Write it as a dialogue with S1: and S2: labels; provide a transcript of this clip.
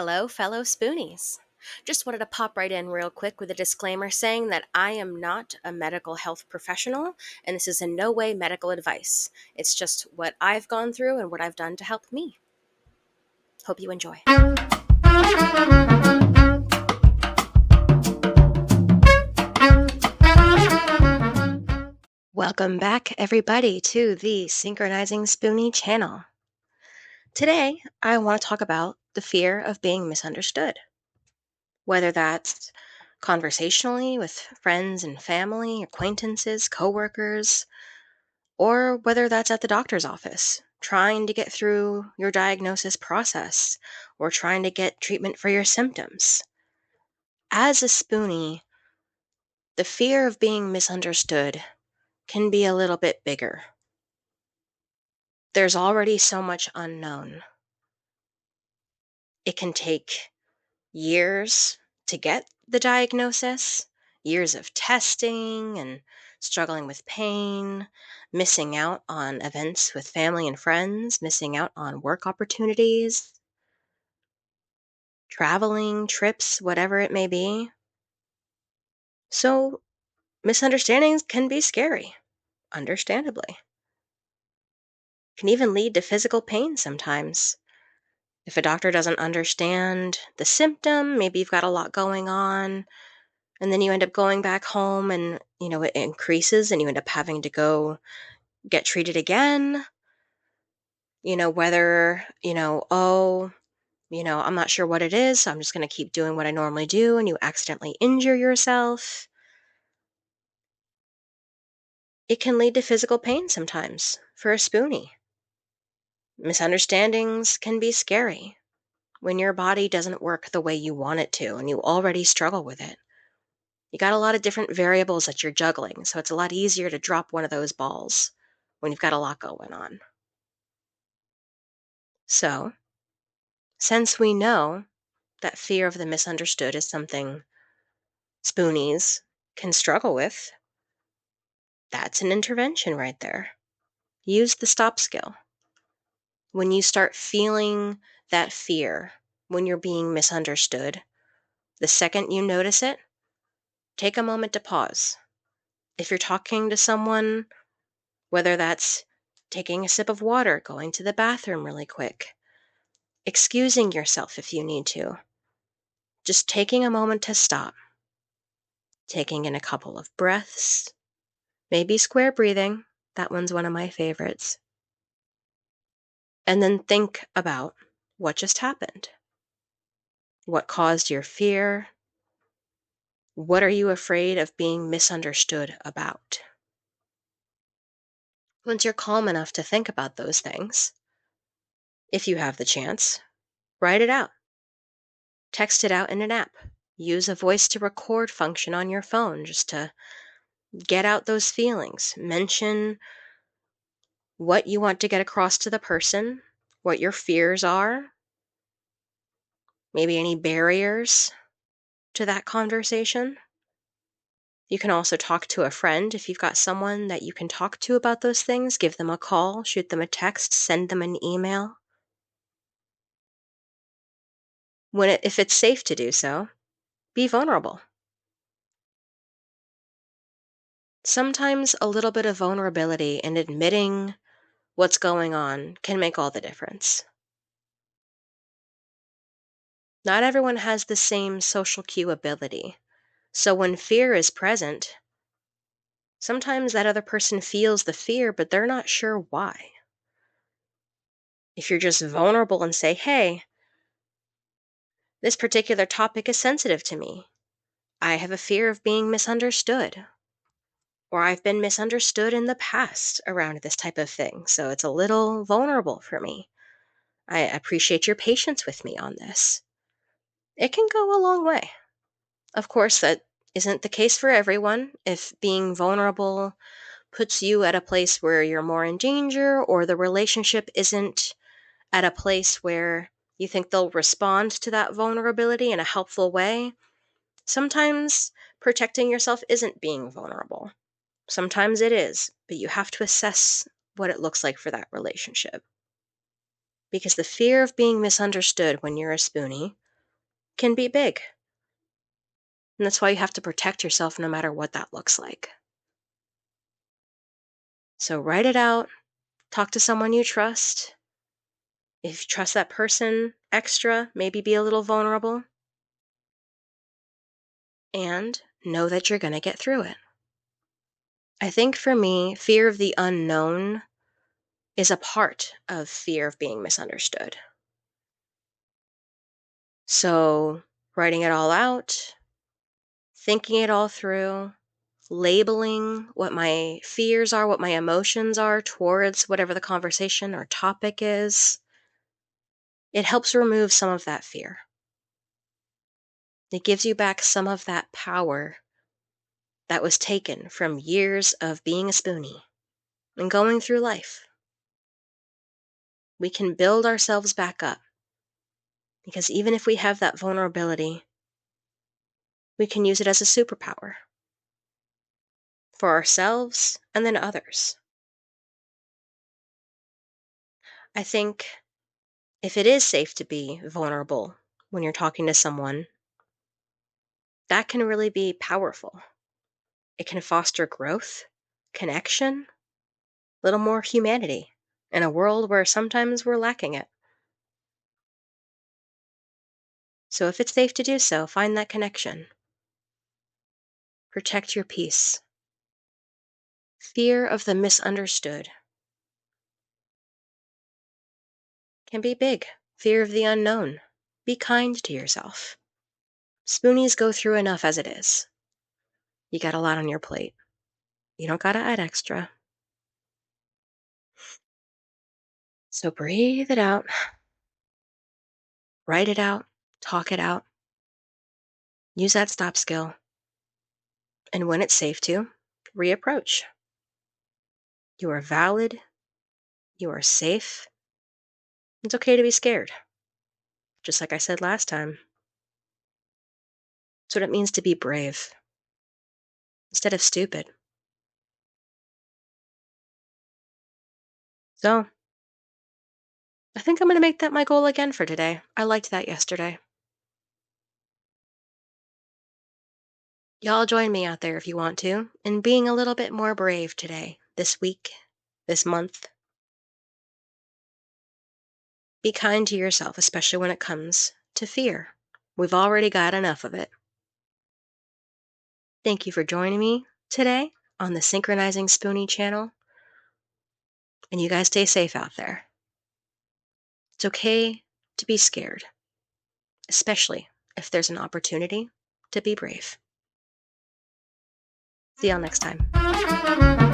S1: Hello, fellow Spoonies. Just wanted to pop right in real quick with a disclaimer saying that I am not a medical health professional, and this is in no way medical advice. It's just what I've gone through and what I've done to help me. Hope you enjoy. Welcome back, everybody, to the Synchronizing Spoonie channel. Today, I want to talk about the fear of being misunderstood. Whether that's conversationally with friends and family, acquaintances, coworkers, or whether that's at the doctor's office, trying to get through your diagnosis process or trying to get treatment for your symptoms. As a spoonie, the fear of being misunderstood can be a little bit bigger. There's already so much unknown. It can take years to get the diagnosis, years of testing and struggling with pain, missing out on events with family and friends, missing out on work opportunities, traveling, trips, whatever it may be. So, misunderstandings can be scary, understandably. Can even lead to physical pain sometimes. If a doctor doesn't understand the symptom, maybe you've got a lot going on, and then you end up going back home and, it increases and you end up having to go get treated again. Whether, I'm not sure what it is, so I'm just going to keep doing what I normally do, and you accidentally injure yourself. It can lead to physical pain sometimes for a spoonie. Misunderstandings can be scary when your body doesn't work the way you want it to and you already struggle with it. You got a lot of different variables that you're juggling, so it's a lot easier to drop one of those balls when you've got a lot going on. So, since we know that fear of the misunderstood is something spoonies can struggle with, that's an intervention right there. Use the stop skill. When you start feeling that fear, when you're being misunderstood, the second you notice it, take a moment to pause. If you're talking to someone, whether that's taking a sip of water, going to the bathroom really quick, excusing yourself if you need to, just taking a moment to stop, taking in a couple of breaths, maybe square breathing, that one's one of my favorites, and then think about what just happened. What caused your fear? What are you afraid of being misunderstood about? Once you're calm enough to think about those things, if you have the chance, write it out. Text it out in an app. Use a voice to record function on your phone just to get out those feelings. Mention what you want to get across to the person, what your fears are, maybe any barriers to that conversation. You can also talk to a friend. If you've got someone that you can talk to about those things, give them a call, shoot them a text, send them an email. If it's safe to do so, be vulnerable. Sometimes a little bit of vulnerability and admitting what's going on can make all the difference. Not everyone has the same social cue ability, so when fear is present, sometimes that other person feels the fear, but they're not sure why. If you're just vulnerable and say, hey, this particular topic is sensitive to me. I have a fear of being misunderstood. Or I've been misunderstood in the past around this type of thing, so it's a little vulnerable for me. I appreciate your patience with me on this. It can go a long way. Of course, that isn't the case for everyone. If being vulnerable puts you at a place where you're more in danger, or the relationship isn't at a place where you think they'll respond to that vulnerability in a helpful way, sometimes protecting yourself isn't being vulnerable. Sometimes it is, but you have to assess what it looks like for that relationship. Because the fear of being misunderstood when you're a spoonie can be big. And that's why you have to protect yourself no matter what that looks like. So write it out, talk to someone you trust. If you trust that person extra, maybe be a little vulnerable. And know that you're going to get through it. I think for me, fear of the unknown is a part of fear of being misunderstood. So, writing it all out, thinking it all through, labeling what my fears are, what my emotions are towards whatever the conversation or topic is, it helps remove some of that fear. It gives you back some of that power that was taken from years of being a spoonie and going through life. We can build ourselves back up because even if we have that vulnerability, we can use it as a superpower for ourselves and then others. I think if it is safe to be vulnerable when you're talking to someone, that can really be powerful. It can foster growth, connection, a little more humanity in a world where sometimes we're lacking it. So if it's safe to do so, find that connection. Protect your peace. Fear of the misunderstood can be big. Fear of the unknown. Be kind to yourself. Spoonies go through enough as it is. You got a lot on your plate. You don't gotta add extra. So breathe it out, write it out, talk it out. Use that stop skill. And when it's safe to, reapproach. You are valid. You are safe. It's okay to be scared. Just like I said last time. It's what it means to be brave instead of stupid. So, I think I'm going to make that my goal again for today. I liked that yesterday. Y'all join me out there if you want to in being a little bit more brave today, this week, this month. Be kind to yourself, especially when it comes to fear. We've already got enough of it. Thank you for joining me today on the Synchronizing Spoonie channel. And you guys stay safe out there. It's okay to be scared, especially if there's an opportunity to be brave. See y'all next time.